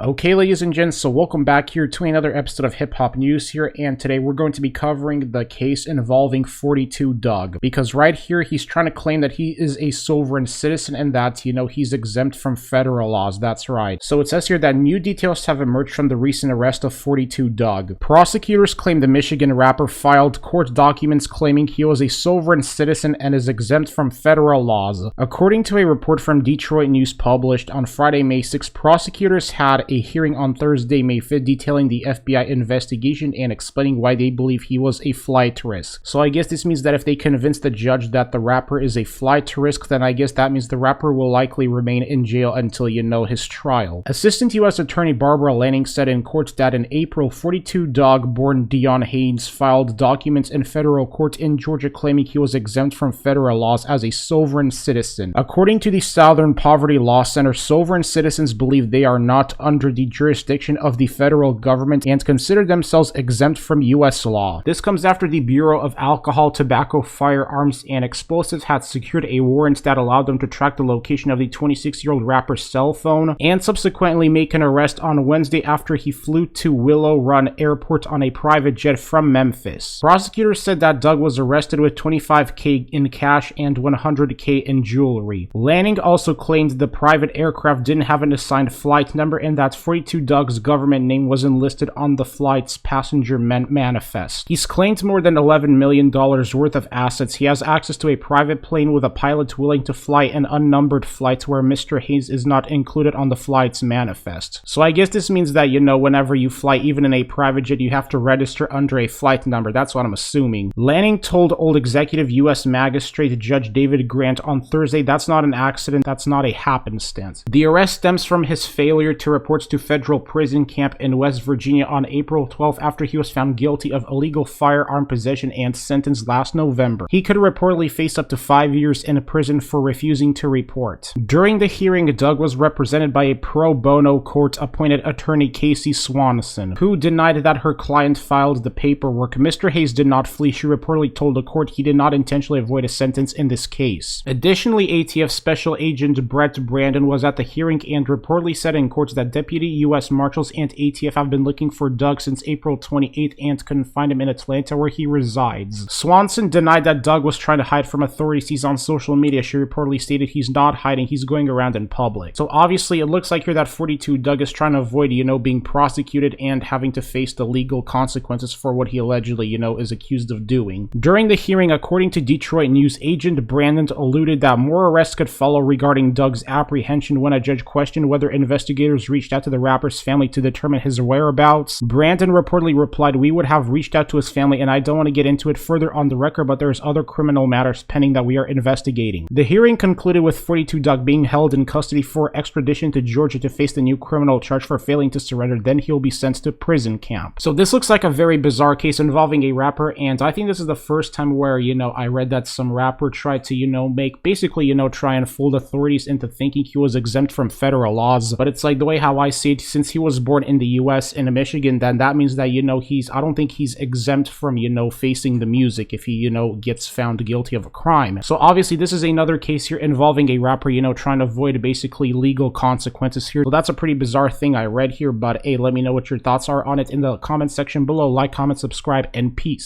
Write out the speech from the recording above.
Okay, ladies and gents, so welcome back here to another episode of Hip Hop News here, and today we're going to be covering the case involving 42 Dugg, because right here he's trying to claim that he is a sovereign citizen and that, he's exempt from federal laws. That's right. So it says here that new details have emerged from the recent arrest of 42 Dugg. Prosecutors claim the Michigan rapper filed court documents claiming he was a sovereign citizen and is exempt from federal laws. According to a report from Detroit News published on Friday, May 6, prosecutors had a hearing on Thursday, May 5th, detailing the FBI investigation and explaining why they believe he was a flight risk. So I guess this means that if they convince the judge that the rapper is a flight risk, then I guess that means the rapper will likely remain in jail until his trial. Assistant U.S. Attorney Barbara Lanning said in court that in April, 42 Dugg born Dion Haynes filed documents in federal court in Georgia claiming he was exempt from federal laws as a sovereign citizen. According to the Southern Poverty Law Center, sovereign citizens believe they are not under the jurisdiction of the federal government and consider themselves exempt from U.S. law. This comes after the Bureau of Alcohol, Tobacco, Firearms, and Explosives had secured a warrant that allowed them to track the location of the 26-year-old rapper's cell phone and subsequently make an arrest on Wednesday after he flew to Willow Run Airport on a private jet from Memphis. Prosecutors said that Dugg was arrested with $25,000 in cash and $100,000 in jewelry. Lanning also claimed the private aircraft didn't have an assigned flight number and that 42 Dugg's government name wasn't listed on the flight's passenger manifest. He's claimed more than $11 million worth of assets. He has access to a private plane with a pilot willing to fly an unnumbered flight where Mr. Haynes is not included on the flight's manifest. So I guess this means that, whenever you fly, even in a private jet, you have to register under a flight number. That's what I'm assuming. Lanning told Old Executive U.S. Magistrate Judge David Grant on Thursday that's not an accident, that's not a happenstance. The arrest stems from his failure to report to federal prison camp in West Virginia on April 12th after he was found guilty of illegal firearm possession and sentenced last November. He could reportedly face up to 5 years in prison for refusing to report. During the hearing, Dugg was represented by a pro bono court-appointed attorney Casey Swanson, who denied that her client filed the paperwork. Mr. Hayes did not flee. She reportedly told the court he did not intentionally avoid a sentence in this case. Additionally, ATF Special Agent Brett Brandon was at the hearing and reportedly said in court that Deputy U.S. Marshals and ATF have been looking for Dugg since April 28th and couldn't find him in Atlanta where he resides. Swanson denied that Dugg was trying to hide from authorities. He's on social media. She reportedly stated he's not hiding, he's going around in public. So obviously it looks like here that 42 Dugg is trying to avoid, being prosecuted and having to face the legal consequences for what he allegedly, is accused of doing. During the hearing, according to Detroit News, Agent Brandon alluded that more arrests could follow regarding Dugg's apprehension when a judge questioned whether investigators reached out to the rapper's family to determine his whereabouts. Brandon reportedly replied, "We would have reached out to his family and I don't want to get into it further on the record, but there's other criminal matters pending that we are investigating." The hearing concluded with 42 Dugg being held in custody for extradition to Georgia to face the new criminal charge for failing to surrender. Then he'll be sent to prison camp. So this looks like a very bizarre case involving a rapper, and I think this is the first time where, I read that some rapper tried to, make basically, try and fool authorities into thinking he was exempt from federal laws. But it's like the way how I see it, since he was born in the US in Michigan, then that means that, I don't think he's exempt from, facing the music if he, gets found guilty of a crime. So obviously this is another case here involving a rapper, trying to avoid basically legal consequences here. So that's a pretty bizarre thing I read here, but hey, let me know what your thoughts are on it in the comment section below. Like, comment, subscribe, and peace.